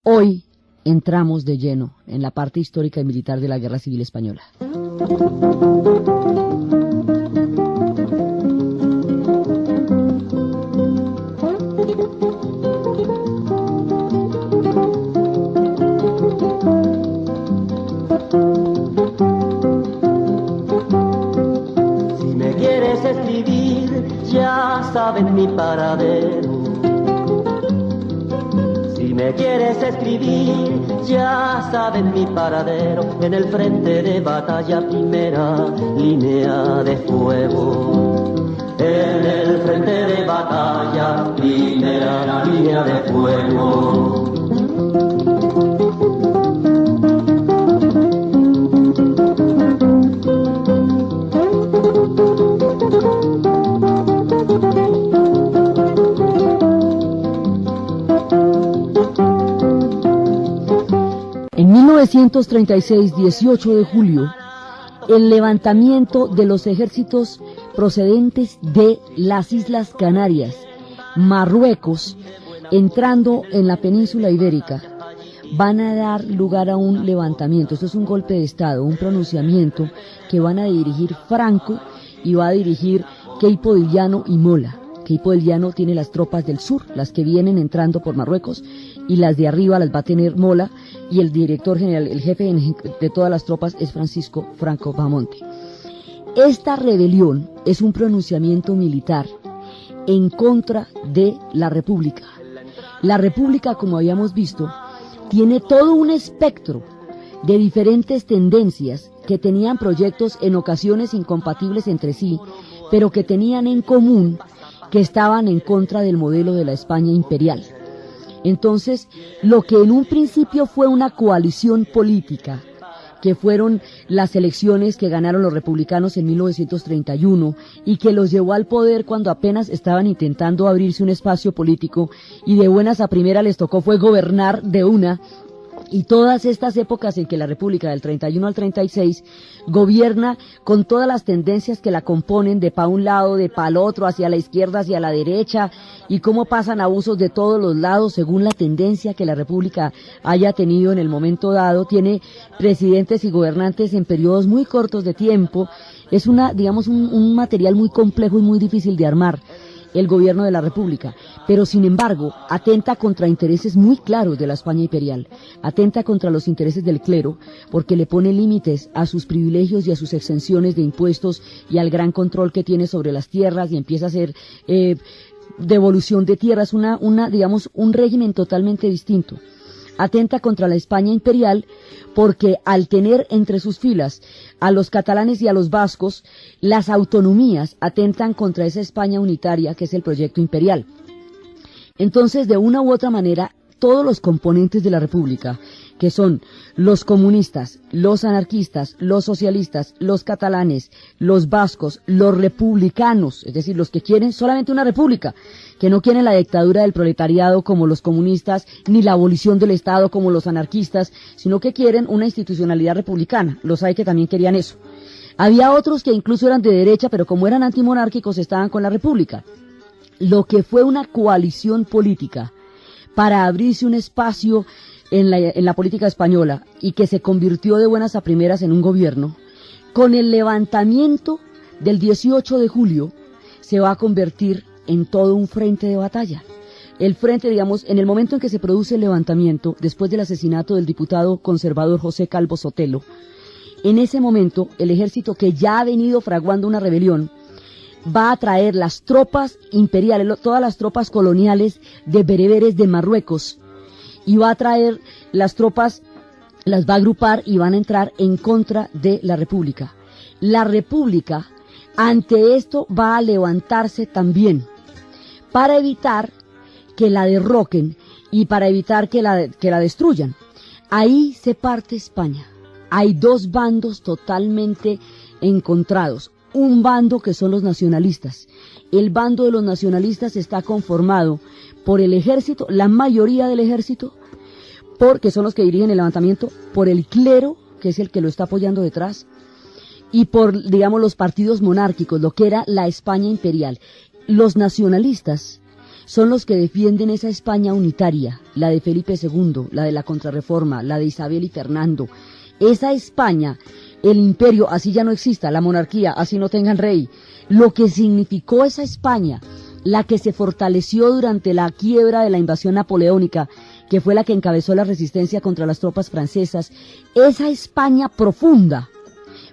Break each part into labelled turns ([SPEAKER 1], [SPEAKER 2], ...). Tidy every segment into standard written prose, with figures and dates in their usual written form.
[SPEAKER 1] Hoy entramos de lleno en la parte histórica y militar de la Guerra Civil Española.
[SPEAKER 2] Si me quieres escribir, ya sabes mi paradero. Si me quieres escribir, ya sabes mi paradero, en el frente de batalla, primera línea de fuego. En el frente de batalla, primera línea de fuego.
[SPEAKER 1] En 1936, 18 de julio, el levantamiento de los ejércitos procedentes de las Islas Canarias, Marruecos, entrando en la península ibérica, van a dar lugar a un levantamiento. Esto es un golpe de Estado, un pronunciamiento que van a dirigir Franco y va a dirigir Queipo de Llano y Mola. Queipo de Llano tiene las tropas del sur, las que vienen entrando por Marruecos, y las de arriba las va a tener Mola, y el director general, el jefe de todas las tropas es Francisco Franco Bahamonde. Esta rebelión es un pronunciamiento militar en contra de la República. La República, como habíamos visto, tiene todo un espectro de diferentes tendencias que tenían proyectos en ocasiones incompatibles entre sí, pero que tenían en común que estaban en contra del modelo de la España imperial. Entonces, lo que en un principio fue una coalición política, que fueron las elecciones que ganaron los republicanos en 1931 y que los llevó al poder cuando apenas estaban intentando abrirse un espacio político, y de buenas a primera les tocó fue gobernar de una. Y todas estas épocas en que la República del 31 al 36 gobierna con todas las tendencias que la componen, de pa' un lado, de pa' el otro, hacia la izquierda, hacia la derecha, y cómo pasan abusos de todos los lados según la tendencia que la República haya tenido en el momento dado. Tiene presidentes y gobernantes en periodos muy cortos de tiempo. Es un material muy complejo y muy difícil de armar el gobierno de la República, pero sin embargo atenta contra intereses muy claros de la España imperial, atenta contra los intereses del clero, porque le pone límites a sus privilegios y a sus exenciones de impuestos y al gran control que tiene sobre las tierras, y empieza a hacer devolución de tierras, un régimen totalmente distinto. Atenta contra la España imperial porque al tener entre sus filas a los catalanes y a los vascos, las autonomías atentan contra esa España unitaria que es el proyecto imperial. Entonces, de una u otra manera, todos los componentes de la República, que son los comunistas, los anarquistas, los socialistas, los catalanes, los vascos, los republicanos, es decir, los que quieren solamente una república, que no quieren la dictadura del proletariado como los comunistas, ni la abolición del Estado como los anarquistas, sino que quieren una institucionalidad republicana. Los hay que también querían eso. Había otros que incluso eran de derecha, pero como eran antimonárquicos estaban con la república. Lo que fue una coalición política para abrirse un espacio en la política española, y que se convirtió de buenas a primeras en un gobierno, con el levantamiento del 18 de julio se va a convertir en todo un frente de batalla. El frente, en el momento en que se produce el levantamiento, después del asesinato del diputado conservador José Calvo Sotelo, en ese momento el ejército, que ya ha venido fraguando una rebelión, va a traer las tropas imperiales, todas las tropas coloniales de bereberes de Marruecos, y va a traer las tropas, las va a agrupar y van a entrar en contra de la República. La República, ante esto, va a levantarse también para evitar que la derroquen y para evitar que la destruyan. Ahí se parte España. Hay dos bandos totalmente encontrados. Un bando que son los nacionalistas. El bando de los nacionalistas está conformado por el ejército, la mayoría del ejército, porque son los que dirigen el levantamiento, por el clero, que es el que lo está apoyando detrás, y por, los partidos monárquicos, lo que era la España imperial. Los nacionalistas son los que defienden esa España unitaria, la de Felipe II, la de la Contrarreforma, la de Isabel y Fernando. Esa España, el imperio, así ya no exista, la monarquía, así no tengan rey. Lo que significó esa España, la que se fortaleció durante la quiebra de la invasión napoleónica, que fue la que encabezó la resistencia contra las tropas francesas, esa España profunda,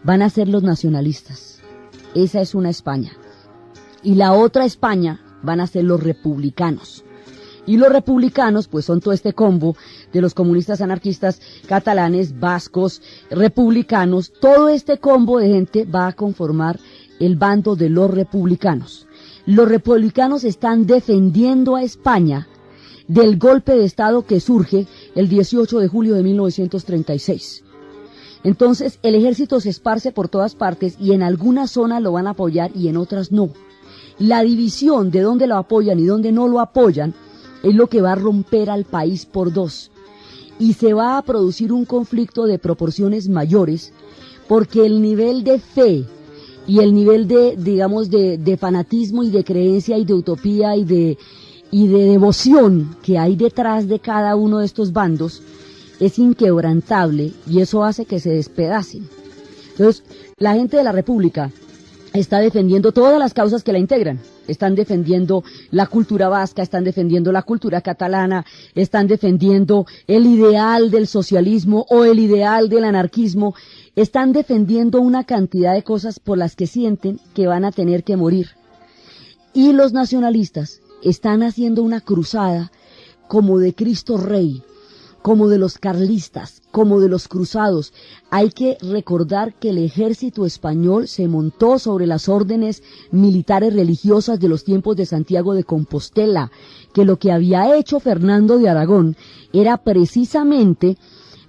[SPEAKER 1] van a ser los nacionalistas. Esa es una España. Y la otra España van a ser los republicanos. Y los republicanos, pues son todo este combo de los comunistas anarquistas catalanes, vascos, republicanos, todo este combo de gente va a conformar el bando de los republicanos. Los republicanos están defendiendo a España del golpe de Estado que surge el 18 de julio de 1936. Entonces el ejército se esparce por todas partes y en algunas zonas lo van a apoyar y en otras no. La división de dónde lo apoyan y dónde no lo apoyan es lo que va a romper al país por dos. Y se va a producir un conflicto de proporciones mayores porque el nivel de fe y el nivel de, digamos, de fanatismo y de creencia y de utopía y de devoción que hay detrás de cada uno de estos bandos es inquebrantable y eso hace que se despedacen. Entonces, la gente de la República está defendiendo todas las causas que la integran. Están defendiendo la cultura vasca, están defendiendo la cultura catalana, están defendiendo el ideal del socialismo o el ideal del anarquismo, están defendiendo una cantidad de cosas por las que sienten que van a tener que morir. Y los nacionalistas están haciendo una cruzada como de Cristo Rey, como de los carlistas, como de los cruzados. Hay que recordar que el ejército español se montó sobre las órdenes militares religiosas de los tiempos de Santiago de Compostela, que lo que había hecho Fernando de Aragón era precisamente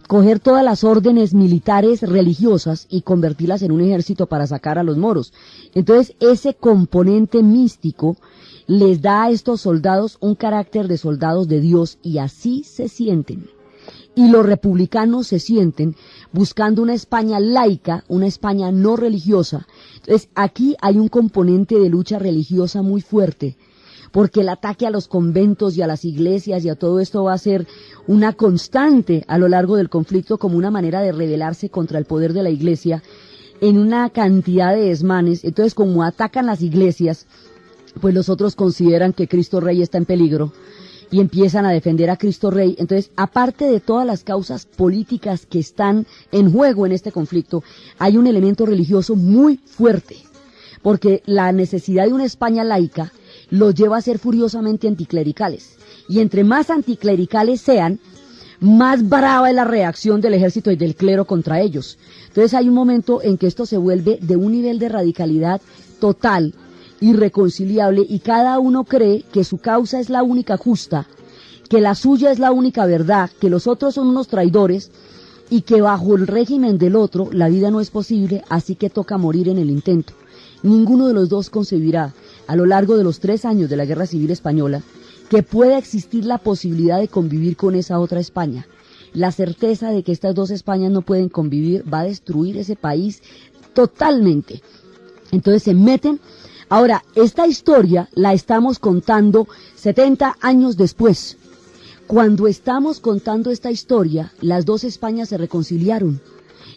[SPEAKER 1] coger todas las órdenes militares religiosas y convertirlas en un ejército para sacar a los moros. Entonces ese componente místico les da a estos soldados un carácter de soldados de Dios y así se sienten. Y los republicanos se sienten buscando una España laica, una España no religiosa. Entonces aquí hay un componente de lucha religiosa muy fuerte, porque el ataque a los conventos y a las iglesias y a todo esto va a ser una constante a lo largo del conflicto como una manera de rebelarse contra el poder de la iglesia en una cantidad de desmanes. Entonces como atacan las iglesias, pues los otros consideran que Cristo Rey está en peligro y empiezan a defender a Cristo Rey. Entonces, aparte de todas las causas políticas que están en juego en este conflicto, hay un elemento religioso muy fuerte, porque la necesidad de una España laica los lleva a ser furiosamente anticlericales. Y entre más anticlericales sean, más brava es la reacción del ejército y del clero contra ellos. Entonces hay un momento en que esto se vuelve de un nivel de radicalidad total, irreconciliable, y cada uno cree que su causa es la única justa, que la suya es la única verdad, que los otros son unos traidores y que bajo el régimen del otro la vida no es posible, así que toca morir en el intento. Ninguno de los dos concebirá a lo largo de los 3 años de la Guerra Civil Española que pueda existir la posibilidad de convivir con esa otra España. La certeza de que estas dos Españas no pueden convivir va a destruir ese país totalmente. Entonces se meten. Ahora, esta historia la estamos contando 70 años después. Cuando estamos contando esta historia, las dos Españas se reconciliaron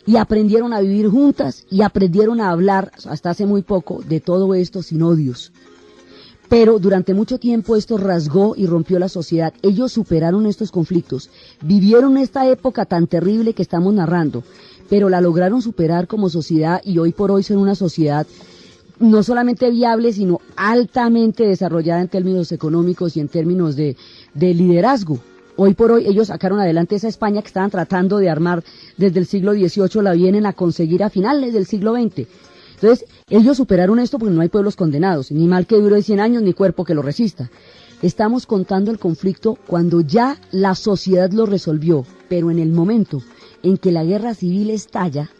[SPEAKER 1] y aprendieron a vivir juntas y aprendieron a hablar, hasta hace muy poco, de todo esto sin odios. Pero durante mucho tiempo esto rasgó y rompió la sociedad. Ellos superaron estos conflictos, vivieron esta época tan terrible que estamos narrando, pero la lograron superar como sociedad y hoy por hoy son una sociedad no solamente viable, sino altamente desarrollada en términos económicos y en términos de liderazgo. Hoy por hoy ellos sacaron adelante esa España que estaban tratando de armar desde el siglo XVIII, la vienen a conseguir a finales del siglo XX. Entonces, ellos superaron esto porque no hay pueblos condenados, ni mal que dure 100 años, ni cuerpo que lo resista. Estamos contando el conflicto cuando ya la sociedad lo resolvió, pero en el momento en que la guerra civil estalla,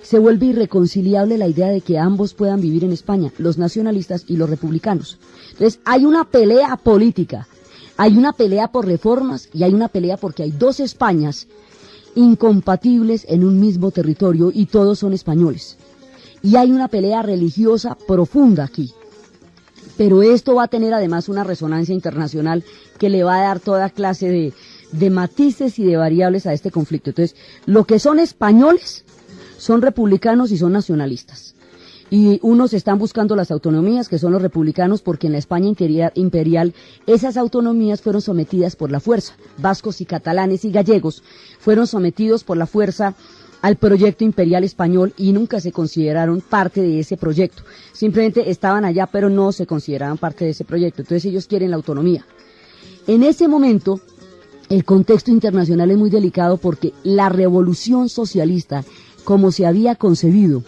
[SPEAKER 1] se vuelve irreconciliable la idea de que ambos puedan vivir en España, los nacionalistas y los republicanos. Entonces hay una pelea política, hay una pelea por reformas y hay una pelea porque hay dos Españas incompatibles en un mismo territorio y todos son españoles. Y hay una pelea religiosa profunda aquí. Pero esto va a tener además una resonancia internacional que le va a dar toda clase de matices y de variables a este conflicto. Entonces, lo que son españoles son republicanos y son nacionalistas. Y unos están buscando las autonomías, que son los republicanos, porque en la España imperial esas autonomías fueron sometidas por la fuerza. Vascos y catalanes y gallegos fueron sometidos por la fuerza al proyecto imperial español y nunca se consideraron parte de ese proyecto. Simplemente estaban allá, pero no se consideraban parte de ese proyecto. Entonces ellos quieren la autonomía. En ese momento, el contexto internacional es muy delicado porque la revolución socialista, como se había concebido,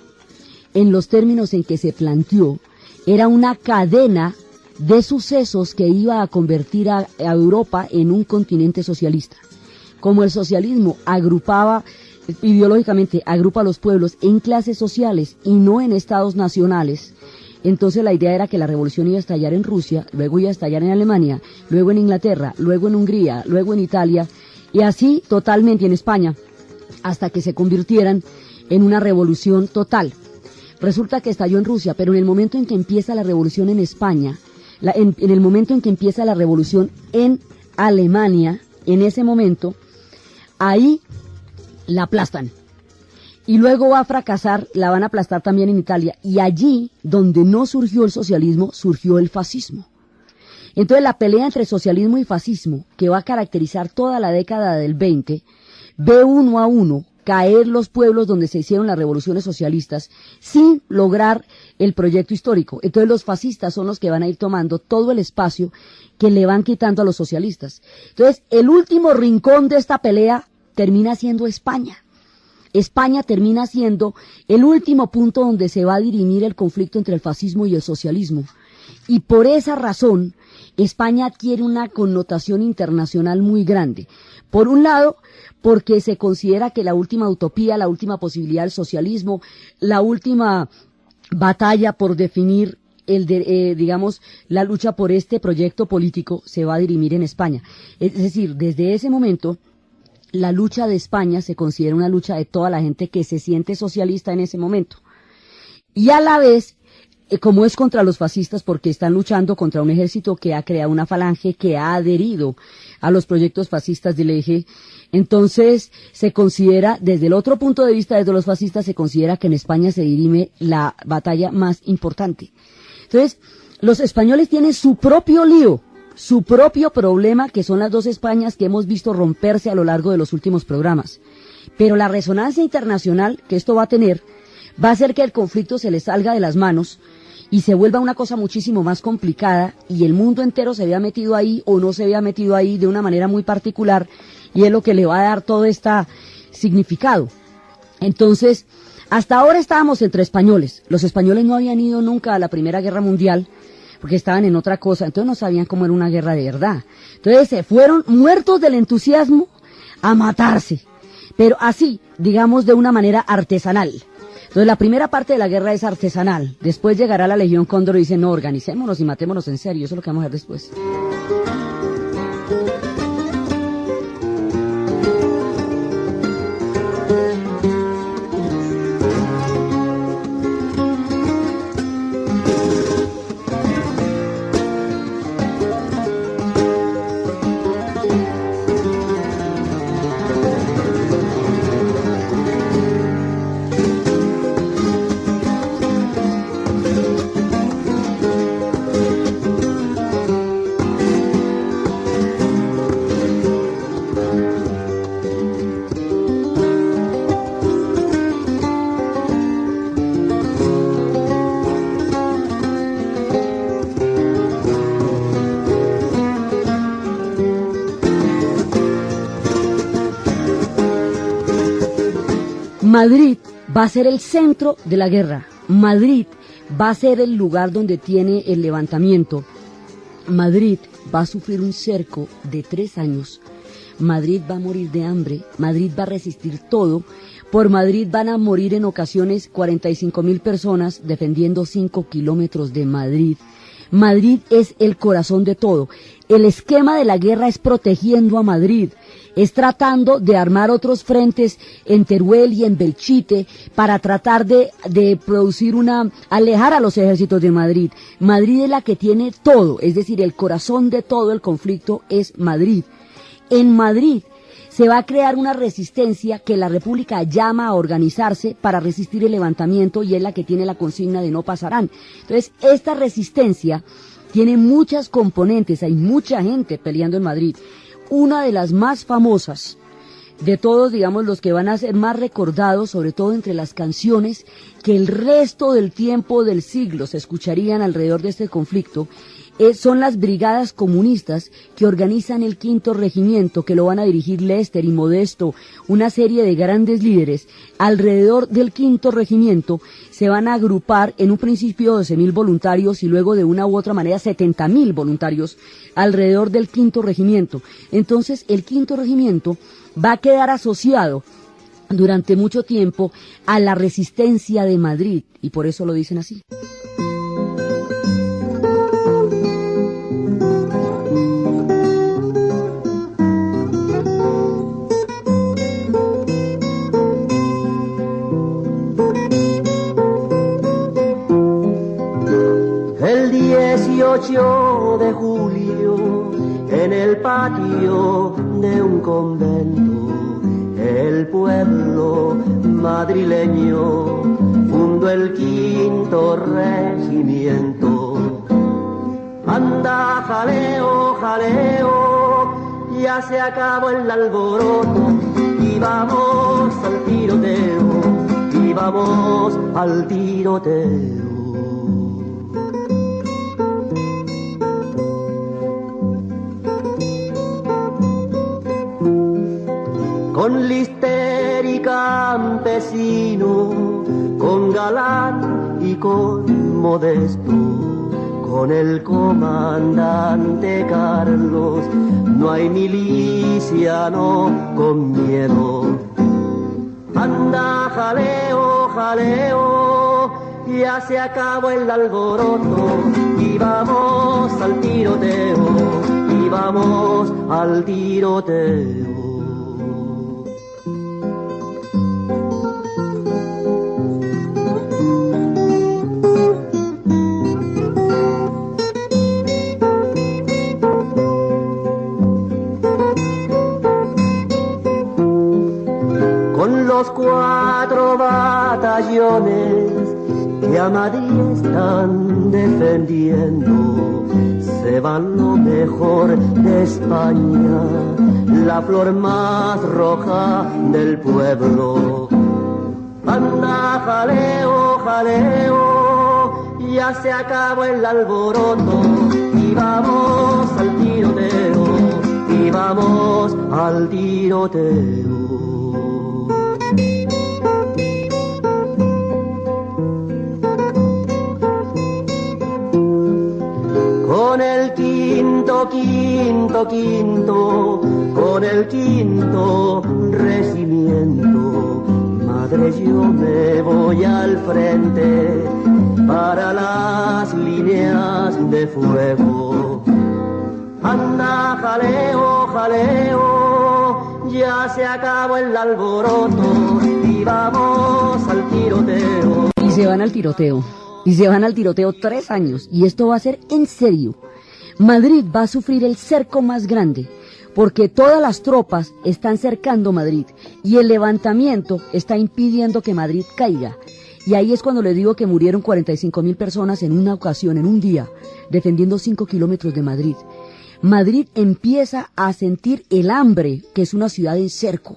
[SPEAKER 1] en los términos en que se planteó, era una cadena de sucesos que iba a convertir a Europa en un continente socialista. Como el socialismo agrupaba, ideológicamente agrupa a los pueblos en clases sociales y no en estados nacionales, entonces la idea era que la revolución iba a estallar en Rusia, luego iba a estallar en Alemania, luego en Inglaterra, luego en Hungría, luego en Italia, y así totalmente en España, hasta que se convirtieran en una revolución total. Resulta que estalló en Rusia, pero en el momento en que empieza la revolución en España, en el momento en que empieza la revolución en Alemania, en ese momento, ahí la aplastan. Y luego va a fracasar, la van a aplastar también en Italia. Y allí, donde no surgió el socialismo, surgió el fascismo. Entonces la pelea entre socialismo y fascismo, que va a caracterizar toda la década del 20, ve uno a uno caer los pueblos donde se hicieron las revoluciones socialistas sin lograr el proyecto histórico. Entonces los fascistas son los que van a ir tomando todo el espacio que le van quitando a los socialistas. Entonces el último rincón de esta pelea termina siendo España. España termina siendo el último punto donde se va a dirimir el conflicto entre el fascismo y el socialismo. Y por esa razón, España adquiere una connotación internacional muy grande. Por un lado, porque se considera que la última utopía, la última posibilidad del socialismo, la última batalla por definir la lucha por este proyecto político se va a dirimir en España. Es decir, desde ese momento, la lucha de España se considera una lucha de toda la gente que se siente socialista en ese momento. Y a la vez, como es contra los fascistas, porque están luchando contra un ejército que ha creado una falange que ha adherido a los proyectos fascistas del eje, entonces se considera, desde el otro punto de vista, desde los fascistas, se considera que en España se dirime la batalla más importante. Entonces, los españoles tienen su propio lío, su propio problema, que son las dos Españas que hemos visto romperse a lo largo de los últimos programas. Pero la resonancia internacional que esto va a tener va a hacer que el conflicto se les salga de las manos y se vuelva una cosa muchísimo más complicada y el mundo entero se vea metido ahí o no se vea metido ahí de una manera muy particular, y es lo que le va a dar todo este significado. Entonces, hasta ahora estábamos entre españoles. Los españoles no habían ido nunca a la Primera Guerra Mundial porque estaban en otra cosa, entonces no sabían cómo era una guerra de verdad. Entonces se fueron muertos del entusiasmo a matarse, pero así, digamos, de una manera artesanal. Entonces la primera parte de la guerra es artesanal, después llegará la Legión Cóndor y dice, no, organicémonos y matémonos en serio, eso es lo que vamos a ver después. Madrid va a ser el centro de la guerra. Madrid va a ser el lugar donde tiene el levantamiento. Madrid va a sufrir un cerco de 3 años. Madrid va a morir de hambre. Madrid va a resistir todo. Por Madrid van a morir en ocasiones 45.000 personas defendiendo 5 kilómetros de Madrid. Madrid es el corazón de todo. El esquema de la guerra es protegiendo a Madrid, es tratando de armar otros frentes en Teruel y en Belchite para tratar de producir alejar a los ejércitos de Madrid. Madrid es la que tiene todo, es decir, el corazón de todo el conflicto es Madrid. En Madrid se va a crear una resistencia que la República llama a organizarse para resistir el levantamiento y es la que tiene la consigna de no pasarán. Entonces, esta resistencia tiene muchas componentes, hay mucha gente peleando en Madrid. Una de las más famosas de todos, digamos, los que van a ser más recordados, sobre todo entre las canciones que el resto del tiempo del siglo se escucharían alrededor de este conflicto, son las brigadas comunistas que organizan el Quinto Regimiento, que lo van a dirigir Lester y Modesto, una serie de grandes líderes. Alrededor del Quinto Regimiento se van a agrupar en un principio 12.000 voluntarios y luego de una u otra manera 70.000 voluntarios alrededor del Quinto Regimiento. Entonces el Quinto Regimiento va a quedar asociado durante mucho tiempo a la resistencia de Madrid y por eso lo dicen así.
[SPEAKER 2] El 18 de julio, en el patio de un convento, el pueblo madrileño fundó el Quinto Regimiento. Anda, jaleo, jaleo, ya se acabó el alboroto y vamos al tiroteo, y vamos al tiroteo. Con Lister y Campesino, con Galán y con Modesto, con el comandante Carlos, no hay miliciano con miedo. Anda, jaleo, jaleo, ya se acabó el alboroto, y vamos al tiroteo, y vamos al tiroteo. Los 4 batallones que a Madrid están defendiendo, se van lo mejor de España, la flor más roja del pueblo. Anda, jaleo, jaleo, ya se acabó el alboroto, y vamos al tiroteo, y vamos al tiroteo. Con el quinto, con el Quinto Regimiento, madre, yo me voy al frente para las líneas de fuego. Anda, jaleo, jaleo, ya se acabó el alboroto, y vamos al tiroteo.
[SPEAKER 1] Y se van al tiroteo. Y se van al tiroteo 3 años, y esto va a ser en serio. Madrid va a sufrir el cerco más grande, porque todas las tropas están cercando Madrid, y el levantamiento está impidiendo que Madrid caiga. Y ahí es cuando le digo que murieron 45.000 personas en una ocasión, en un día, defendiendo 5 kilómetros de Madrid. Madrid empieza a sentir el hambre, que es una ciudad en cerco,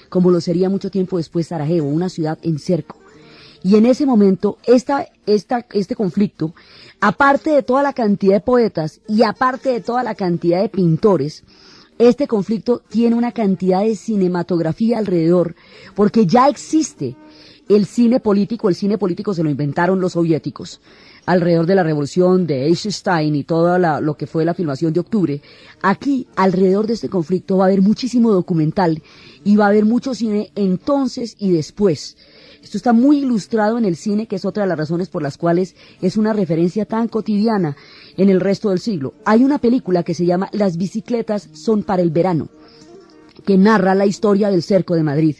[SPEAKER 1] como lo sería mucho tiempo después Sarajevo, una ciudad en cerco. Y en ese momento, este conflicto, aparte de toda la cantidad de poetas y aparte de toda la cantidad de pintores, este conflicto tiene una cantidad de cinematografía alrededor, porque ya existe el cine político se lo inventaron los soviéticos, alrededor de la revolución de Eisenstein y todo lo que fue la filmación de octubre. Aquí, alrededor de este conflicto, va a haber muchísimo documental y va a haber mucho cine entonces y después. Esto está muy ilustrado en el cine, que es otra de las razones por las cuales es una referencia tan cotidiana en el resto del siglo. Hay una película que se llama Las bicicletas son para el verano, que narra la historia del Cerco de Madrid.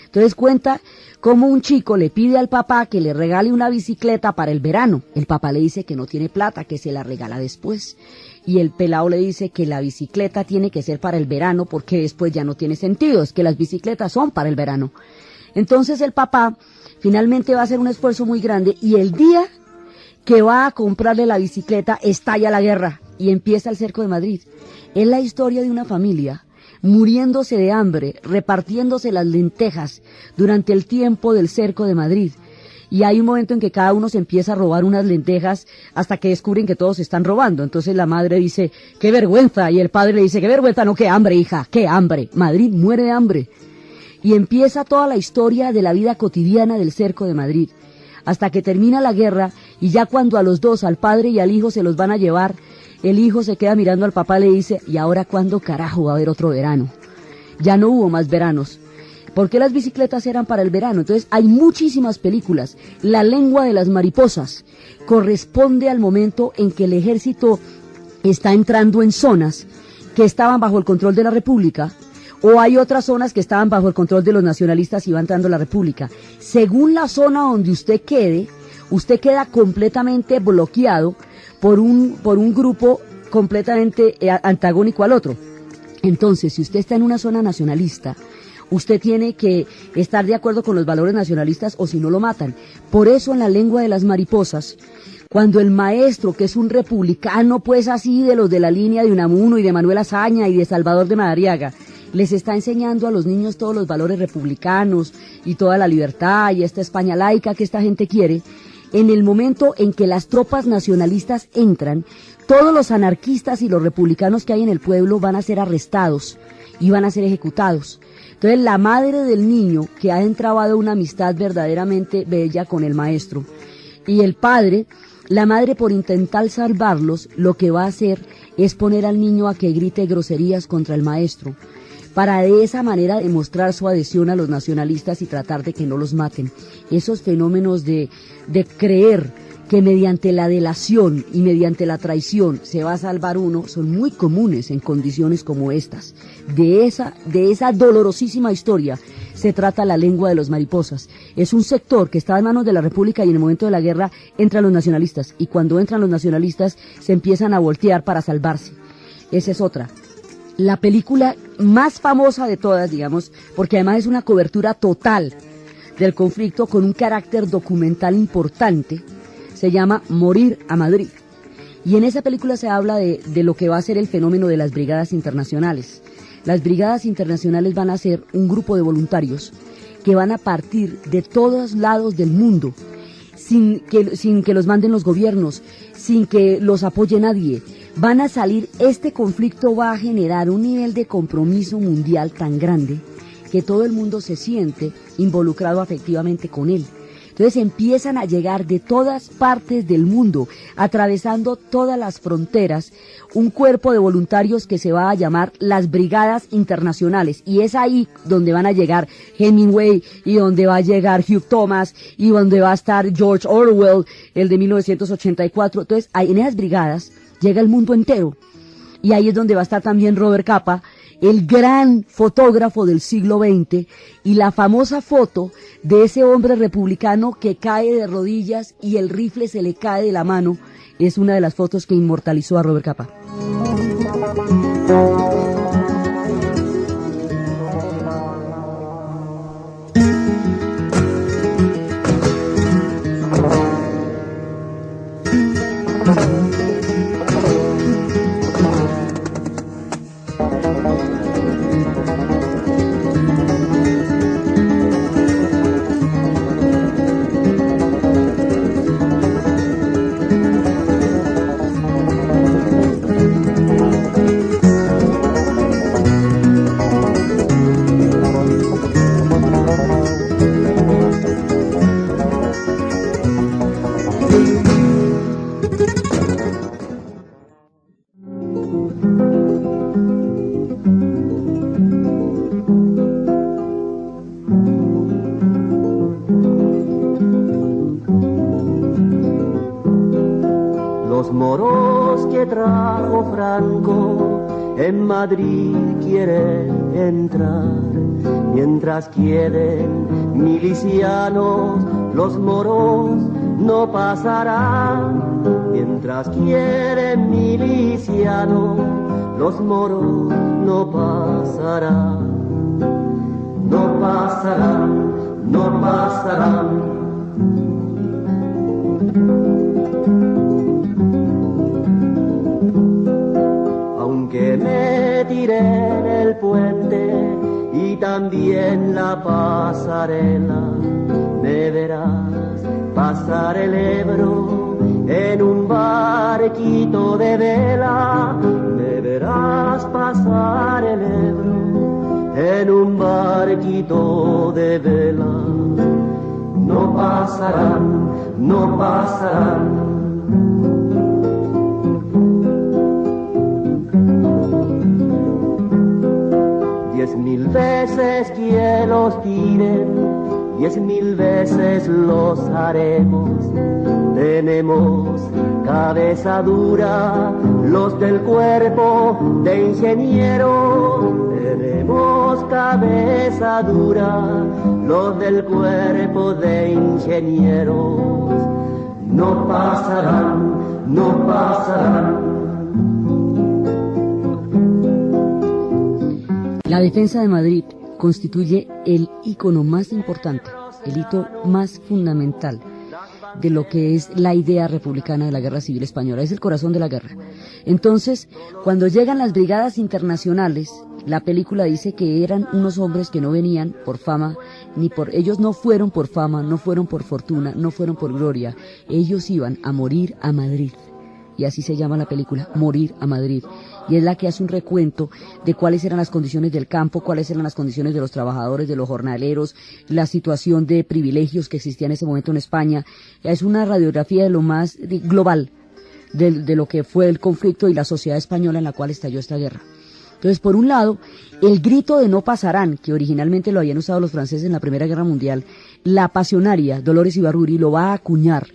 [SPEAKER 1] Entonces cuenta cómo un chico le pide al papá que le regale una bicicleta para el verano. El papá le dice que no tiene plata, que se la regala después. Y el pelado le dice que la bicicleta tiene que ser para el verano porque después ya no tiene sentido, es que las bicicletas son para el verano. Entonces el papá finalmente va a hacer un esfuerzo muy grande y el día que va a comprarle la bicicleta estalla la guerra y empieza el Cerco de Madrid. Es la historia de una familia muriéndose de hambre, repartiéndose las lentejas durante el tiempo del Cerco de Madrid. Y hay un momento en que cada uno se empieza a robar unas lentejas hasta que descubren que todos se están robando. Entonces la madre dice, ¡qué vergüenza! Y el padre le dice, ¡qué vergüenza! No, ¡qué hambre, hija! ¡Qué hambre! Madrid muere de hambre. Y empieza toda la historia de la vida cotidiana del Cerco de Madrid, hasta que termina la guerra y ya cuando a los dos, al padre y al hijo, se los van a llevar, el hijo se queda mirando al papá y le dice, ¿y ahora cuándo carajo va a haber otro verano? Ya no hubo más veranos. ¿Por qué las bicicletas eran para el verano? Entonces hay muchísimas películas. La lengua de las mariposas corresponde al momento en que el ejército está entrando en zonas que estaban bajo el control de la República, o hay otras zonas que estaban bajo el control de los nacionalistas y va entrando la República. Según la zona donde usted quede, usted queda completamente bloqueado por un grupo completamente antagónico al otro. Entonces, si usted está en una zona nacionalista, usted tiene que estar de acuerdo con los valores nacionalistas o si no lo matan. Por eso en la lengua de las mariposas, cuando el maestro, que es un republicano pues así de los de la línea de Unamuno y de Manuel Azaña y de Salvador de Madariaga, les está enseñando a los niños todos los valores republicanos y toda la libertad y esta España laica que esta gente quiere, en el momento en que las tropas nacionalistas entran, todos los anarquistas y los republicanos que hay en el pueblo van a ser arrestados y van a ser ejecutados. Entonces la madre del niño, que ha entrabado una amistad verdaderamente bella con el maestro, y el padre, la madre por intentar salvarlos, lo que va a hacer es poner al niño a que grite groserías contra el maestro, para de esa manera demostrar su adhesión a los nacionalistas y tratar de que no los maten. Esos fenómenos de creer que mediante la delación y mediante la traición se va a salvar uno, son muy comunes en condiciones como estas. De esa dolorosísima historia se trata La lengua de los mariposas. Es un sector que estaba en manos de la República y en el momento de la guerra entran los nacionalistas, y cuando entran los nacionalistas se empiezan a voltear para salvarse. Esa es otra. La película más famosa de todas, digamos, porque además es una cobertura total del conflicto con un carácter documental importante, se llama Morir a Madrid. Y en esa película se habla de lo que va a ser el fenómeno de las brigadas internacionales. Las brigadas internacionales van a ser un grupo de voluntarios que van a partir de todos lados del mundo, sin que los manden los gobiernos, sin que los apoye nadie. Van a salir, este conflicto va a generar un nivel de compromiso mundial tan grande que todo el mundo se siente involucrado afectivamente con él. Entonces empiezan a llegar de todas partes del mundo, atravesando todas las fronteras, un cuerpo de voluntarios que se va a llamar las Brigadas Internacionales. Y es ahí donde van a llegar Hemingway, y donde va a llegar Hugh Thomas, y donde va a estar George Orwell, el de 1984. Entonces, ahí en esas brigadas llega el mundo entero. Y ahí es donde va a estar también Robert Capa, el gran fotógrafo del siglo XX, y la famosa foto de ese hombre republicano que cae de rodillas y el rifle se le cae de la mano, es una de las fotos que inmortalizó a Robert Capa.
[SPEAKER 2] Franco en Madrid quiere entrar, mientras quieren milicianos los moros no pasarán, mientras quieren milicianos los moros no pasarán, no pasarán, no pasarán. Aunque me tiré en el puente y también la pasarela, me verás pasar el Ebro en un barquito de vela, me verás pasar el Ebro en un barquito de vela. No pasarán, no pasarán. 10.000 veces que los tiren, 10.000 veces los haremos. Tenemos cabeza dura los del cuerpo de ingenieros. Tenemos cabeza dura los del cuerpo de ingenieros. No pasarán, no pasarán.
[SPEAKER 1] La defensa de Madrid constituye el ícono más importante, el hito más fundamental de lo que es la idea republicana de la Guerra Civil Española, es el corazón de la guerra. Entonces, cuando llegan las brigadas internacionales, la película dice que eran unos hombres que no venían por fama, ellos no fueron por fama, no fueron por fortuna, no fueron por gloria, ellos iban a morir a Madrid. Y así se llama la película, Morir a Madrid. Y es la que hace un recuento de cuáles eran las condiciones del campo, cuáles eran las condiciones de los trabajadores, de los jornaleros, la situación de privilegios que existía en ese momento en España. Es una radiografía de lo más global de lo que fue el conflicto y la sociedad española en la cual estalló esta guerra. Entonces, por un lado, el grito de no pasarán, que originalmente lo habían usado los franceses en la Primera Guerra Mundial, la pasionaria Dolores Ibárruri lo va a acuñar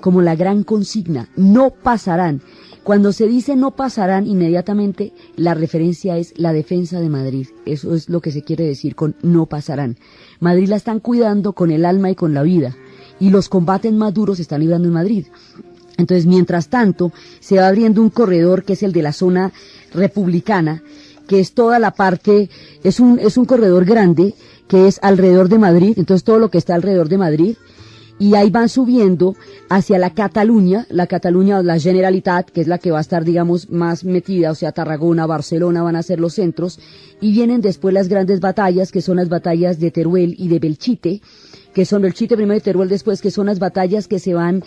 [SPEAKER 1] como la gran consigna, no pasarán. Cuando se dice no pasarán, inmediatamente la referencia es la defensa de Madrid. Eso es lo que se quiere decir con no pasarán. Madrid la están cuidando con el alma y con la vida, y los combates más duros se están librando en Madrid. Entonces, mientras tanto, se va abriendo un corredor que es el de la zona republicana, que es toda la parte, es un corredor grande, que es alrededor de Madrid, entonces todo lo que está alrededor de Madrid, y ahí van subiendo hacia la Cataluña o la Generalitat, que es la que va a estar, digamos, más metida, o sea, Tarragona, Barcelona van a ser los centros, y vienen después las grandes batallas, que son las batallas de Teruel y de Belchite, que son Belchite primero y Teruel después, que son las batallas que se van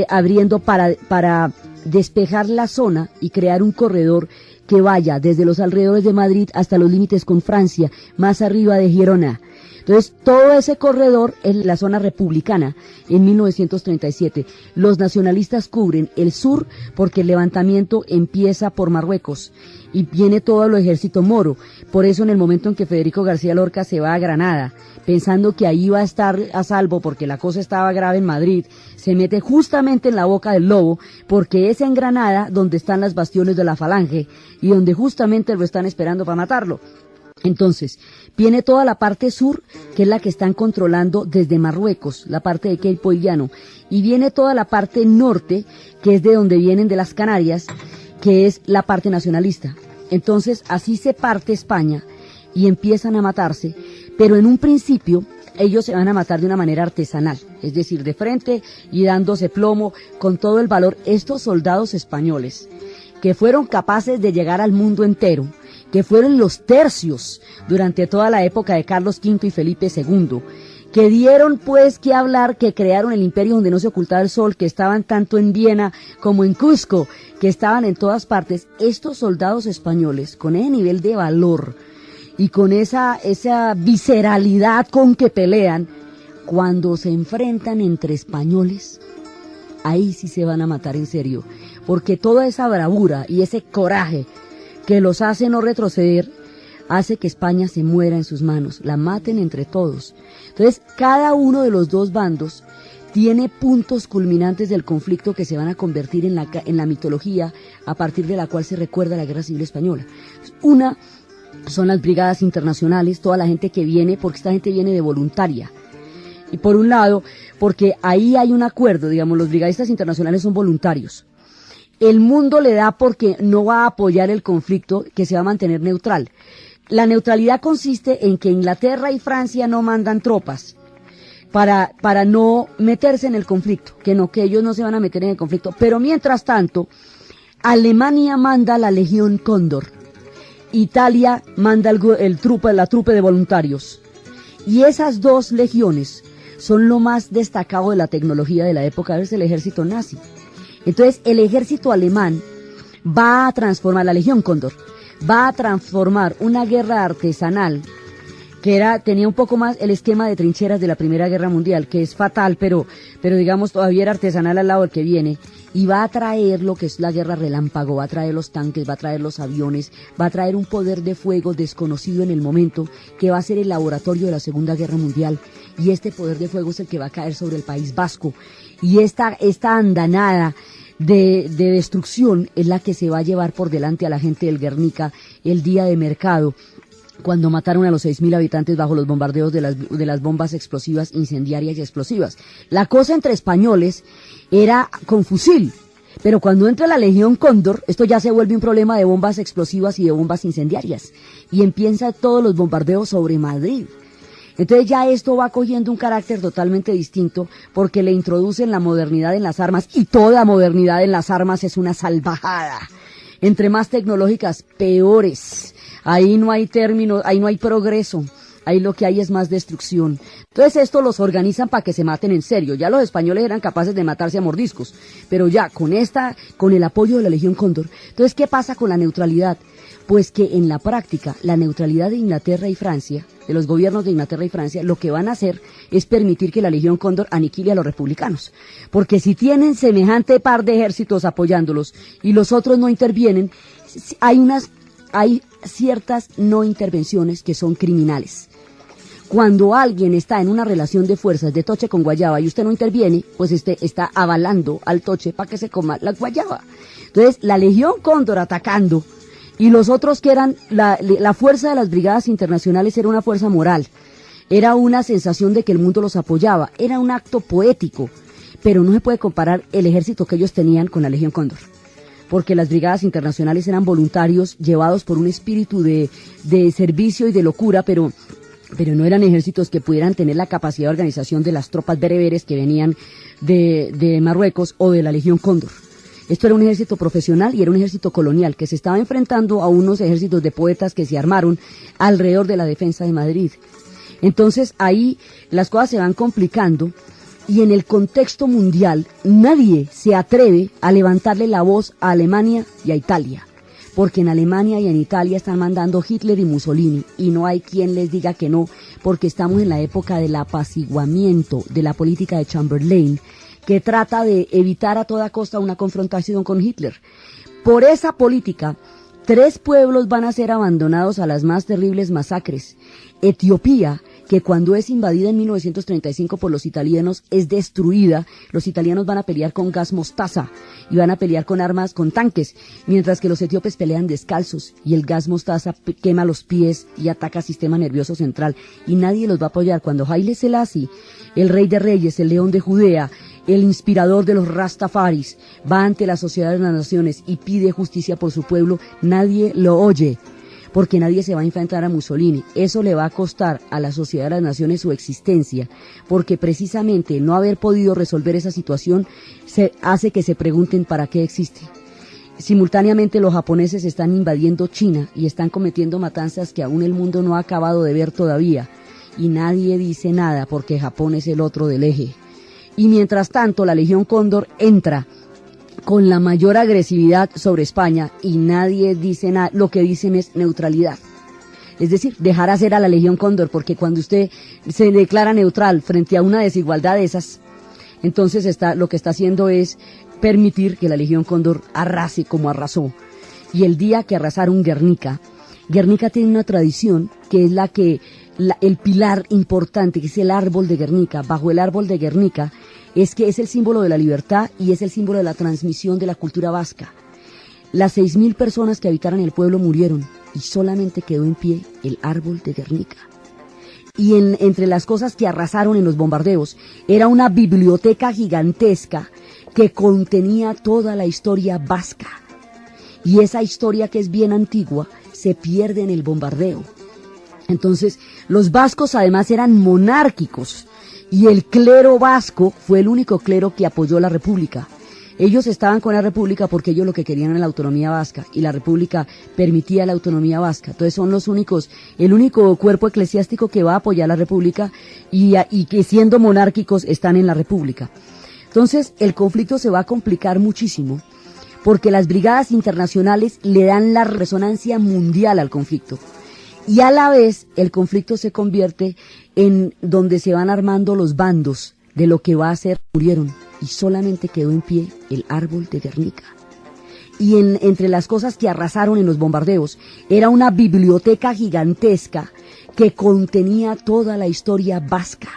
[SPEAKER 1] abriendo para despejar la zona y crear un corredor que vaya desde los alrededores de Madrid hasta los límites con Francia, más arriba de Girona. Entonces, todo ese corredor es la zona republicana en 1937. Los nacionalistas cubren el sur porque el levantamiento empieza por Marruecos y viene todo el ejército moro. Por eso, en el momento en que Federico García Lorca se va a Granada, pensando que ahí iba a estar a salvo porque la cosa estaba grave en Madrid, se mete justamente en la boca del lobo porque es en Granada donde están las bastiones de la Falange y donde justamente lo están esperando para matarlo. Entonces, viene toda la parte sur, que es la que están controlando desde Marruecos, la parte de Queipo y Llano, y viene toda la parte norte, que es de donde vienen de las Canarias, que es la parte nacionalista. Entonces, así se parte España y empiezan a matarse, pero en un principio ellos se van a matar de una manera artesanal, es decir, de frente y dándose plomo con todo el valor. Estos soldados españoles, que fueron capaces de llegar al mundo entero, que fueron los tercios durante toda la época de Carlos V y Felipe II, que dieron pues que hablar, que crearon el imperio donde no se ocultaba el sol, que estaban tanto en Viena como en Cusco, que estaban en todas partes. Estos soldados españoles, con ese nivel de valor y con esa visceralidad con que pelean, cuando se enfrentan entre españoles, ahí sí se van a matar en serio, porque toda esa bravura y ese coraje que los hace no retroceder, hace que España se muera en sus manos, la maten entre todos. Entonces, cada uno de los dos bandos tiene puntos culminantes del conflicto que se van a convertir en la mitología a partir de la cual se recuerda la Guerra Civil Española. Una son las brigadas internacionales, toda la gente que viene, porque esta gente viene de voluntaria. Y por un lado, porque ahí hay un acuerdo, digamos, los brigadistas internacionales son voluntarios. El mundo le da porque no va a apoyar el conflicto, que se va a mantener neutral. La neutralidad consiste en que Inglaterra y Francia no mandan tropas para no meterse en el conflicto, que ellos no se van a meter en el conflicto. Pero mientras tanto, Alemania manda la Legión Cóndor, Italia manda la trupe de voluntarios. Y esas dos legiones son lo más destacado de la tecnología de la época, es el ejército nazi. Entonces, el ejército alemán va a transformar, la Legión Cóndor, va a transformar una guerra artesanal que tenía un poco más el esquema de trincheras de la Primera Guerra Mundial, que es fatal, pero digamos todavía era artesanal al lado del que viene, y va a traer lo que es la guerra relámpago, va a traer los tanques, va a traer los aviones, va a traer un poder de fuego desconocido en el momento, que va a ser el laboratorio de la Segunda Guerra Mundial, y este poder de fuego es el que va a caer sobre el País Vasco, y esta andanada de destrucción es la que se va a llevar por delante a la gente del Guernica el día de mercado, cuando mataron a los 6.000 habitantes bajo los bombardeos de las bombas explosivas, incendiarias y explosivas. La cosa entre españoles era con fusil, pero cuando entra la Legión Cóndor, esto ya se vuelve un problema de bombas explosivas y de bombas incendiarias, y empiezan todos los bombardeos sobre Madrid. Entonces ya esto va cogiendo un carácter totalmente distinto, porque le introducen la modernidad en las armas, y toda modernidad en las armas es una salvajada. Entre más tecnológicas, peores. Ahí no hay términos, ahí no hay progreso, ahí lo que hay es más destrucción. Entonces esto los organizan para que se maten en serio. Ya los españoles eran capaces de matarse a mordiscos, pero ya con el apoyo de la Legión Cóndor. Entonces, ¿qué pasa con la neutralidad? Pues que en la práctica, la neutralidad de Inglaterra y Francia, de los gobiernos de Inglaterra y Francia, lo que van a hacer es permitir que la Legión Cóndor aniquile a los republicanos. Porque si tienen semejante par de ejércitos apoyándolos y los otros no intervienen, hay ciertas no intervenciones que son criminales. Cuando alguien está en una relación de fuerzas de toche con guayaba y usted no interviene, pues está avalando al toche para que se coma la guayaba. Entonces, la Legión Cóndor atacando, y los otros que eran, la fuerza de las brigadas internacionales era una fuerza moral, era una sensación de que el mundo los apoyaba, era un acto poético, pero no se puede comparar el ejército que ellos tenían con la Legión Cóndor, porque las brigadas internacionales eran voluntarios llevados por un espíritu de servicio y de locura, pero no eran ejércitos que pudieran tener la capacidad de organización de las tropas bereberes que venían de Marruecos o de la Legión Cóndor. Esto era un ejército profesional y era un ejército colonial que se estaba enfrentando a unos ejércitos de poetas que se armaron alrededor de la defensa de Madrid. Entonces ahí las cosas se van complicando, y en el contexto mundial nadie se atreve a levantarle la voz a Alemania y a Italia, porque en Alemania y en Italia están mandando Hitler y Mussolini, y no hay quien les diga que no, porque estamos en la época del apaciguamiento de la política de Chamberlain, que trata de evitar a toda costa una confrontación con Hitler. Por esa política, 3 pueblos van a ser abandonados a las más terribles masacres. Etiopía, que cuando es invadida en 1935 por los italianos, es destruida. Los italianos van a pelear con gas mostaza y van a pelear con armas, con tanques, mientras que los etíopes pelean descalzos, y el gas mostaza quema los pies y ataca el sistema nervioso central, y nadie los va a apoyar. Cuando Haile Selassie, el rey de reyes, el león de Judea, el inspirador de los Rastafaris, va ante la Sociedad de las Naciones y pide justicia por su pueblo, nadie lo oye, porque nadie se va a enfrentar a Mussolini. Eso le va a costar a la Sociedad de las Naciones su existencia, porque precisamente no haber podido resolver esa situación hace que se pregunten para qué existe. Simultáneamente los japoneses están invadiendo China y están cometiendo matanzas que aún el mundo no ha acabado de ver todavía, y nadie dice nada porque Japón es el otro del eje. Y mientras tanto la Legión Cóndor entra con la mayor agresividad sobre España y nadie dice nada, lo que dicen es neutralidad. Es decir, dejar hacer a la Legión Cóndor, porque cuando usted se declara neutral frente a una desigualdad de esas, entonces lo que está haciendo es permitir que la Legión Cóndor arrase como arrasó. Y el día que arrasaron Guernica tiene una tradición que es el pilar importante, que es el árbol de Guernica. Bajo el árbol de Guernica es que es el símbolo de la libertad y es el símbolo de la transmisión de la cultura vasca. Las 6.000 personas que habitaron el pueblo murieron y solamente quedó en pie el árbol de Guernica. Y entre las cosas que arrasaron en los bombardeos era una biblioteca gigantesca que contenía toda la historia vasca. Y esa historia, que es bien antigua, se pierde en el bombardeo. Entonces, los vascos además eran monárquicos y el clero vasco fue el único clero que apoyó la república. Ellos estaban con la república porque ellos lo que querían era la autonomía vasca y la república permitía la autonomía vasca. Entonces son los únicos, el único cuerpo eclesiástico que va a apoyar la república y que siendo monárquicos están en la república. Entonces el conflicto se va a complicar muchísimo porque las brigadas internacionales le dan la resonancia mundial al conflicto. Y a la vez el conflicto se convierte en donde se van armando los bandos de lo que va a ser. Murieron y solamente quedó en pie el árbol de Guernica. Y entre las cosas que arrasaron en los bombardeos era una biblioteca gigantesca que contenía toda la historia vasca.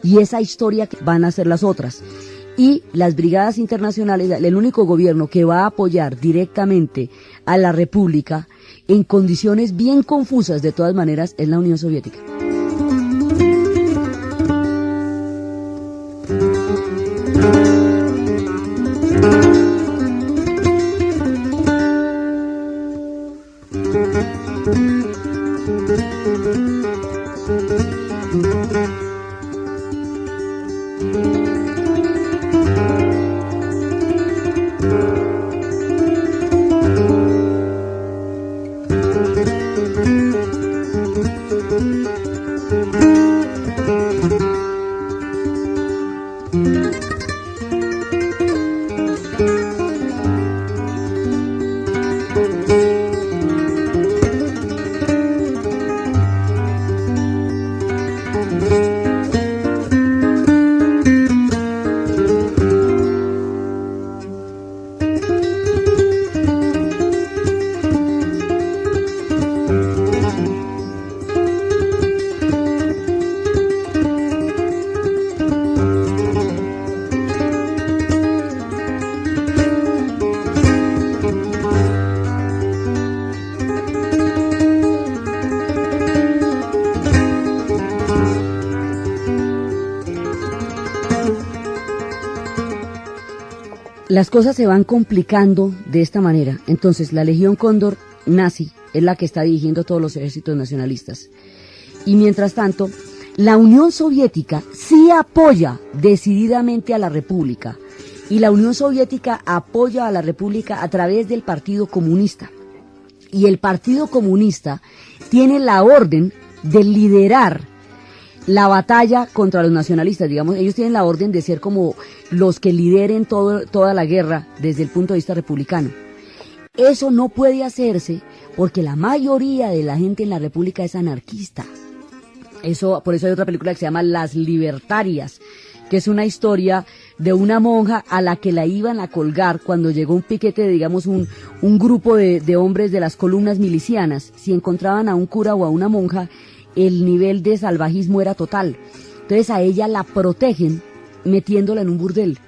[SPEAKER 1] Y esa historia van a ser las otras. Y las brigadas internacionales, el único gobierno que va a apoyar directamente a la república en condiciones bien confusas de todas maneras es la Unión Soviética. Las cosas se van complicando de esta manera. Entonces, la Legión Cóndor nazi es la que está dirigiendo todos los ejércitos nacionalistas. Y mientras tanto, la Unión Soviética sí apoya decididamente a la República. Y la Unión Soviética apoya a la República a través del Partido Comunista. Y el Partido Comunista tiene la orden de liderar la batalla contra los nacionalistas, digamos, ellos tienen la orden de ser como los que lideren toda la guerra desde el punto de vista republicano. Eso no puede hacerse porque la mayoría de la gente en la república es anarquista. Por eso hay otra película que se llama Las Libertarias, que es una historia de una monja a la que la iban a colgar cuando llegó un piquete, digamos un grupo de hombres de las columnas milicianas. Si encontraban a un cura o a una monja, el nivel de salvajismo era total. Entonces a ella la protegen metiéndola en un burdel.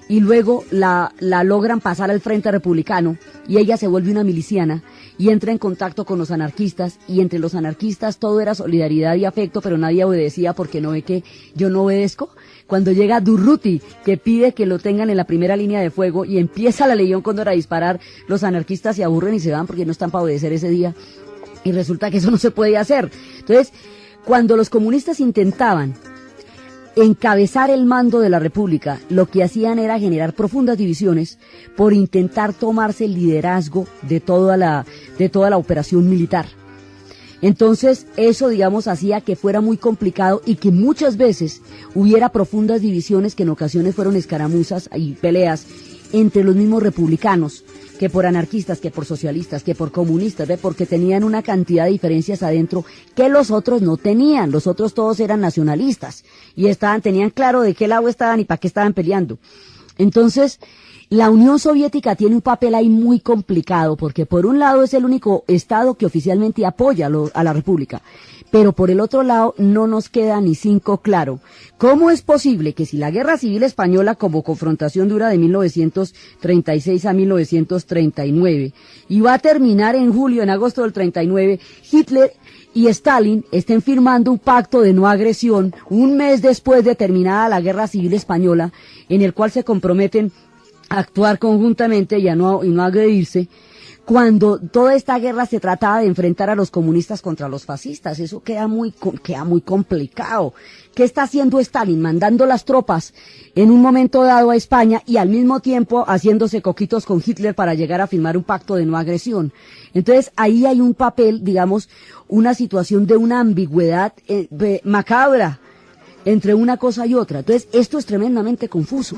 [SPEAKER 1] Y luego la logran pasar al frente republicano y ella se vuelve una miliciana y entra en contacto con los anarquistas y entre los anarquistas todo era solidaridad y afecto, pero nadie obedecía porque no ve que yo no obedezco. Cuando llega Durruti, que pide que lo tengan en la primera línea de fuego y empieza la Legión Cóndor a disparar, los anarquistas se aburren y se van porque no están para obedecer ese día. Y resulta que eso no se puede hacer. Entonces, cuando los comunistas intentaban encabezar el mando de la República, lo que hacían era generar profundas divisiones por intentar tomarse el liderazgo de toda la operación militar. Entonces, eso, digamos, hacía que fuera muy complicado y que muchas veces hubiera profundas divisiones que en ocasiones fueron escaramuzas y peleas entre los mismos republicanos, que por anarquistas, que por socialistas, que por comunistas, ¿ve? Porque tenían una cantidad de diferencias adentro que los otros no tenían. Los otros todos eran nacionalistas y tenían claro de qué lado estaban y para qué estaban peleando. Entonces, La Unión Soviética tiene un papel ahí muy complicado, porque por un lado es el único Estado que oficialmente apoya a la República, pero por el otro lado no nos queda ni cinco claro. ¿Cómo es posible que si la Guerra Civil Española como confrontación dura de 1936 a 1939 y va a terminar en agosto del 39, Hitler y Stalin estén firmando un pacto de no agresión un mes después de terminada la Guerra Civil Española, en el cual se comprometen actuar conjuntamente y no agredirse, cuando toda esta guerra se trataba de enfrentar a los comunistas contra los fascistas? Eso queda muy complicado. ¿Qué está haciendo Stalin? Mandando las tropas en un momento dado a España y al mismo tiempo haciéndose coquitos con Hitler para llegar a firmar un pacto de no agresión. Entonces ahí hay un papel, digamos, una situación de una ambigüedad macabra entre una cosa y otra. Entonces esto es tremendamente confuso.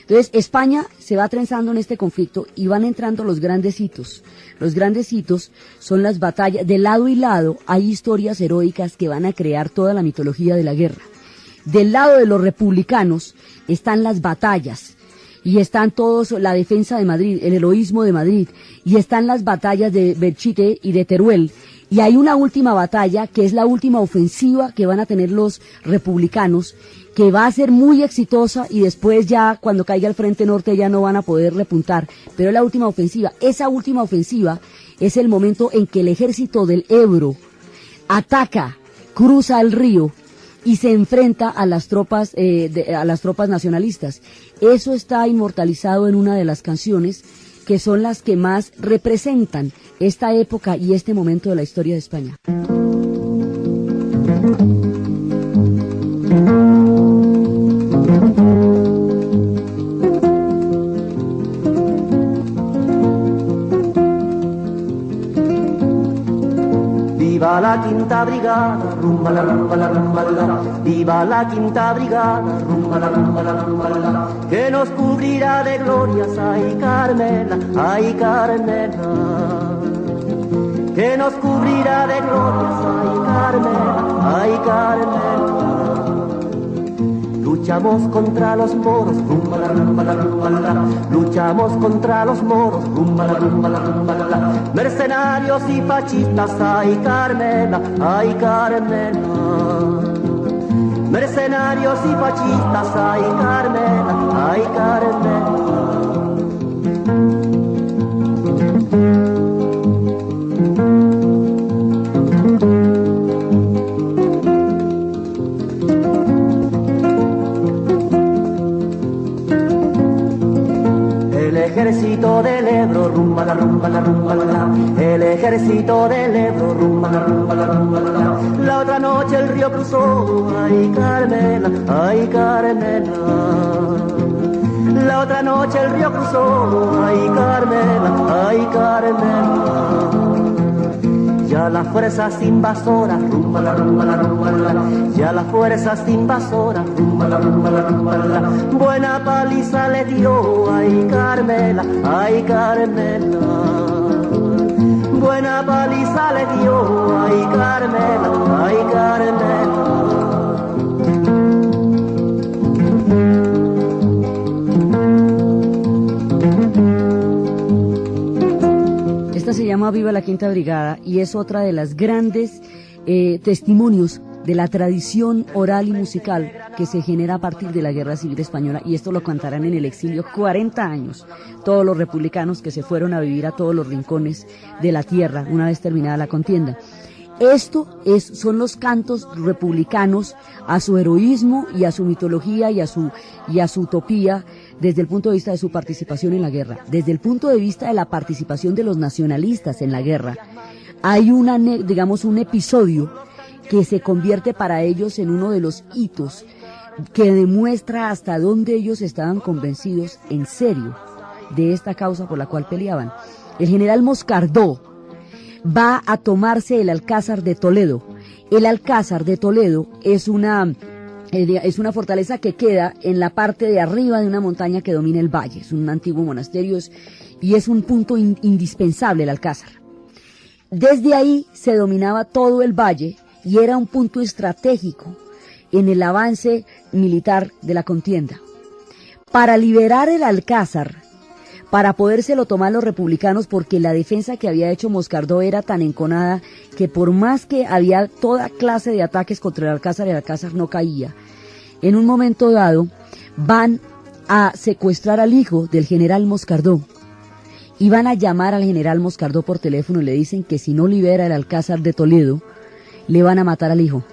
[SPEAKER 1] Entonces, España se va trenzando en este conflicto y van entrando los grandes hitos. Los grandes hitos son las batallas. De lado y lado hay historias heroicas que van a crear toda la mitología de la guerra. Del lado de los republicanos están las batallas y están todos la defensa de Madrid, el heroísmo de Madrid, y están las batallas de Belchite y de Teruel. Y hay una última batalla que es la última ofensiva que van a tener los republicanos, que va a ser muy exitosa y después ya cuando caiga el Frente Norte ya no van a poder repuntar, pero es la última ofensiva. Esa última ofensiva es el momento en que el ejército del Ebro ataca, cruza el río y se enfrenta a las tropas nacionalistas. Eso está inmortalizado en una de las canciones que son las que más representan esta época y este momento de la historia de España.
[SPEAKER 2] Viva la quinta brigada, rumba la rumba la rumba la. Viva la quinta brigada, rumba la rumba la rumba la. Que nos cubrirá de glorias, ay Carmela, ay Carmela. Que nos cubrirá de glorias, ay Carmela, ay Carmela. Luchamos contra los moros, rumba la rumba la rumba la. Luchamos contra los moros, rumba la rumba la rumba la. Mercenarios y fascistas, ay Carmela, ay Carmela. Mercenarios y fascistas, ay Carmela, ay Carmela. El ejército del Ebro, rumba la rumba la rumba la. El ejército del Ebro, rumba la rumba la rumba la. La otra noche el río cruzó, ay Carmela, ay Carmela. La otra noche el río cruzó, ay Carmela, ay Carmela. Ya las fuerzas invasoras, rumba la rumba la rumba la. Ya las fuerzas invasoras, rumba la rumba la rumba la. Buena paliza le dio, ay Carmela, ay Carmela. Buena paliza le dio, ay Carmela, ay Carmela.
[SPEAKER 1] Esta se llama Viva la Quinta Brigada y es otra de las grandes testimonios de la tradición oral y musical que se genera a partir de la Guerra Civil Española, y esto lo cantarán en el exilio 40 años, todos los republicanos que se fueron a vivir a todos los rincones de la tierra una vez terminada la contienda. Son los cantos republicanos a su heroísmo y a su mitología y a su utopía desde el punto de vista de su participación en la guerra. Desde el punto de vista de la participación de los nacionalistas en la guerra, hay un episodio que se convierte para ellos en uno de los hitos que demuestra hasta dónde ellos estaban convencidos en serio de esta causa por la cual peleaban. El general Moscardó va a tomarse el Alcázar de Toledo. El Alcázar de Toledo es una fortaleza que queda en la parte de arriba de una montaña que domina el valle. Es un antiguo monasterio y es un punto indispensable el Alcázar. Desde ahí se dominaba todo el valle y era un punto estratégico en el avance militar de la contienda. para liberar el Alcázar, para podérselo tomar los republicanos, porque la defensa que había hecho Moscardó era tan enconada que por más que había toda clase de ataques contra el Alcázar no caía. En un momento dado van a secuestrar al hijo del general Moscardó y van a llamar al general Moscardó por teléfono y le dicen que si no libera el Alcázar de Toledo, le van a matar al hijo.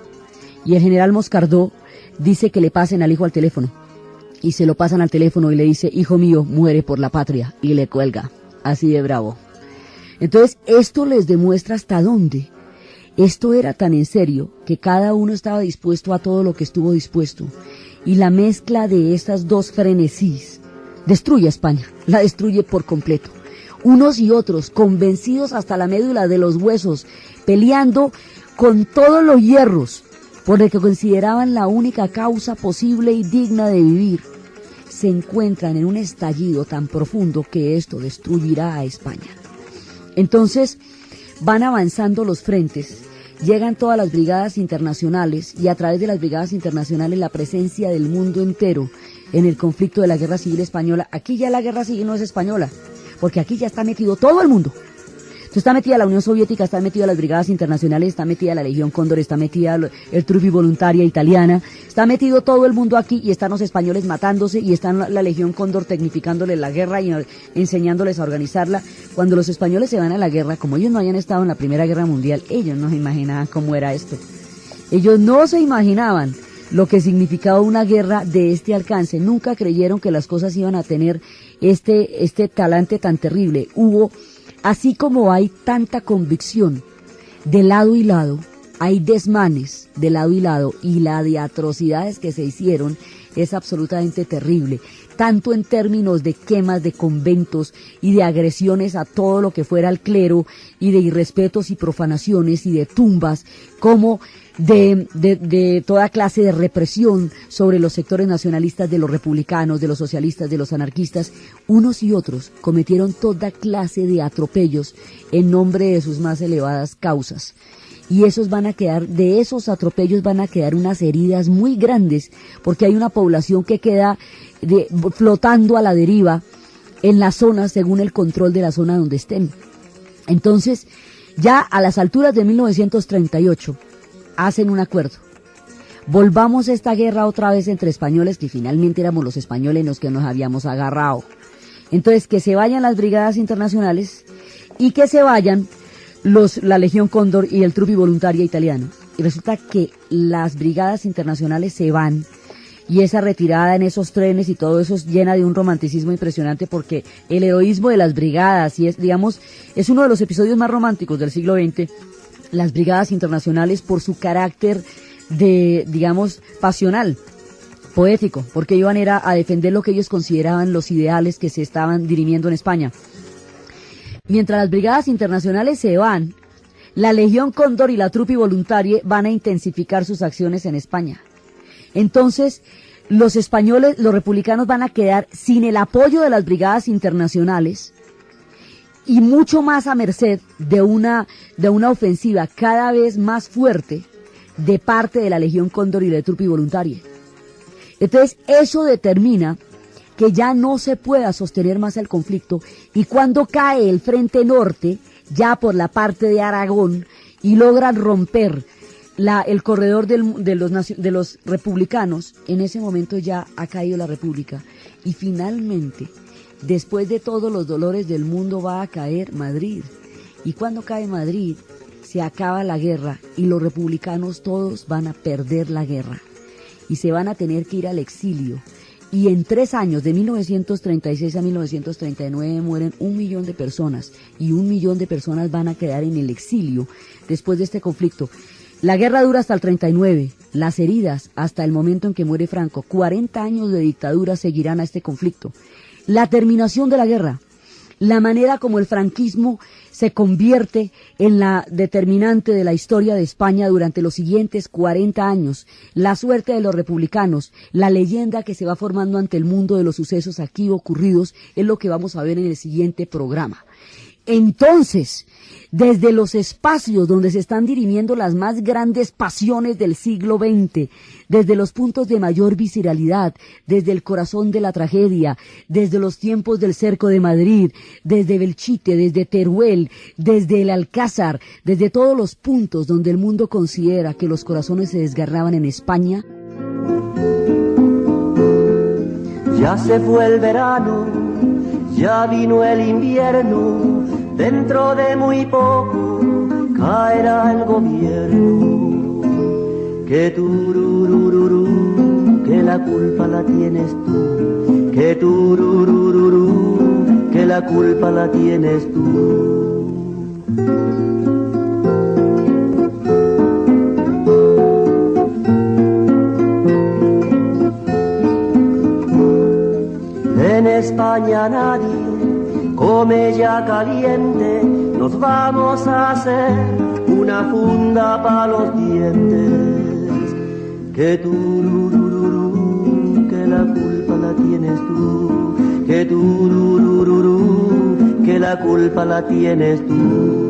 [SPEAKER 1] Y el general Moscardó dice que le pasen al hijo al teléfono. Y se lo pasan al teléfono y le dice, hijo mío, muere por la patria, y le cuelga, así de bravo. Entonces, esto les demuestra hasta dónde esto era tan en serio, que cada uno estaba dispuesto a todo lo que estuvo dispuesto, y la mezcla de estas dos frenesís destruye a España, la destruye por completo. Unos y otros, convencidos hasta la médula de los huesos, peleando con todos los hierros, por lo que consideraban la única causa posible y digna de vivir, se encuentran en un estallido tan profundo que esto destruirá a España. Entonces van avanzando los frentes, llegan todas las brigadas internacionales y a través de las brigadas internacionales la presencia del mundo entero en el conflicto de la Guerra Civil Española. Aquí ya la Guerra Civil no es española, porque aquí ya está metido todo el mundo. Entonces está metida la Unión Soviética, está metida las brigadas internacionales, está metida la Legión Cóndor, está metida el Truppi Voluntaria italiana, está metido todo el mundo aquí y están los españoles matándose y está la Legión Cóndor tecnificándoles la guerra y enseñándoles a organizarla. Cuando los españoles se van a la guerra, como ellos no habían estado en la Primera Guerra Mundial, ellos no se imaginaban cómo era esto. Ellos no se imaginaban lo que significaba una guerra de este alcance. Nunca creyeron que las cosas iban a tener este talante tan terrible. Así como hay tanta convicción de lado y lado, hay desmanes de lado y lado, y la de atrocidades que se hicieron es absolutamente terrible, tanto en términos de quemas de conventos y de agresiones a todo lo que fuera el clero, y de irrespetos y profanaciones y de tumbas, como de toda clase de represión sobre los sectores nacionalistas de los republicanos, de los socialistas, de los anarquistas. Unos y otros cometieron toda clase de atropellos en nombre de sus más elevadas causas. Y de esos atropellos van a quedar unas heridas muy grandes, porque hay una población que queda flotando a la deriva en la zona según el control de la zona donde estén. Entonces, ya a las alturas de 1938, hacen un acuerdo. Volvamos a esta guerra otra vez entre españoles, que finalmente éramos los españoles los que nos habíamos agarrado. Entonces, que se vayan las brigadas internacionales y que se vayan la Legión Cóndor y el Truppi Voluntaria italiano. Y resulta que las brigadas internacionales se van, y esa retirada en esos trenes y todo eso llena de un romanticismo impresionante, porque el heroísmo de las brigadas, y es uno de los episodios más románticos del siglo XX, las brigadas internacionales, por su carácter pasional, poético, porque iban a defender lo que ellos consideraban los ideales que se estaban dirimiendo en España. Mientras las brigadas internacionales se van, la Legión Cóndor y la Truppi Voluntaria van a intensificar sus acciones en España. Entonces, los españoles, los republicanos, van a quedar sin el apoyo de las brigadas internacionales y mucho más a merced de una ofensiva cada vez más fuerte de parte de la Legión Cóndor y de Truppi Voluntaria. Entonces, eso determina que ya no se pueda sostener más el conflicto, y cuando cae el frente norte, ya por la parte de Aragón, y logran romper el corredor de los republicanos, en ese momento ya ha caído la República, y finalmente, después de todos los dolores del mundo, va a caer Madrid. Y cuando cae Madrid, se acaba la guerra, y los republicanos todos van a perder la guerra, y se van a tener que ir al exilio. Y en 3 años, de 1936 a 1939, mueren 1 millón de personas, y 1 millón de personas van a quedar en el exilio después de este conflicto. La guerra dura hasta el 39, las heridas hasta el momento en que muere Franco. 40 años de dictadura seguirán a este conflicto. La terminación de la guerra, la manera como el franquismo se convierte en la determinante de la historia de España durante los siguientes 40 años, la suerte de los republicanos, la leyenda que se va formando ante el mundo de los sucesos aquí ocurridos, es lo que vamos a ver en el siguiente programa. Entonces, desde los espacios donde se están dirimiendo las más grandes pasiones del siglo XX, desde los puntos de mayor visceralidad, desde el corazón de la tragedia, desde los tiempos del Cerco de Madrid, desde Belchite, desde Teruel, desde el Alcázar, desde todos los puntos donde el mundo considera que los corazones se desgarraban en España.
[SPEAKER 2] Ya se fue el verano, ya vino el invierno, dentro de muy poco caerá el gobierno. Que tururururú, que la culpa la tienes tú, que tururururú, que la culpa la tienes tú. En España nadie come ya caliente, nos vamos a hacer una funda para los dientes. Que tururururú, que la culpa la tienes tú, que tururururú, que la culpa la tienes tú.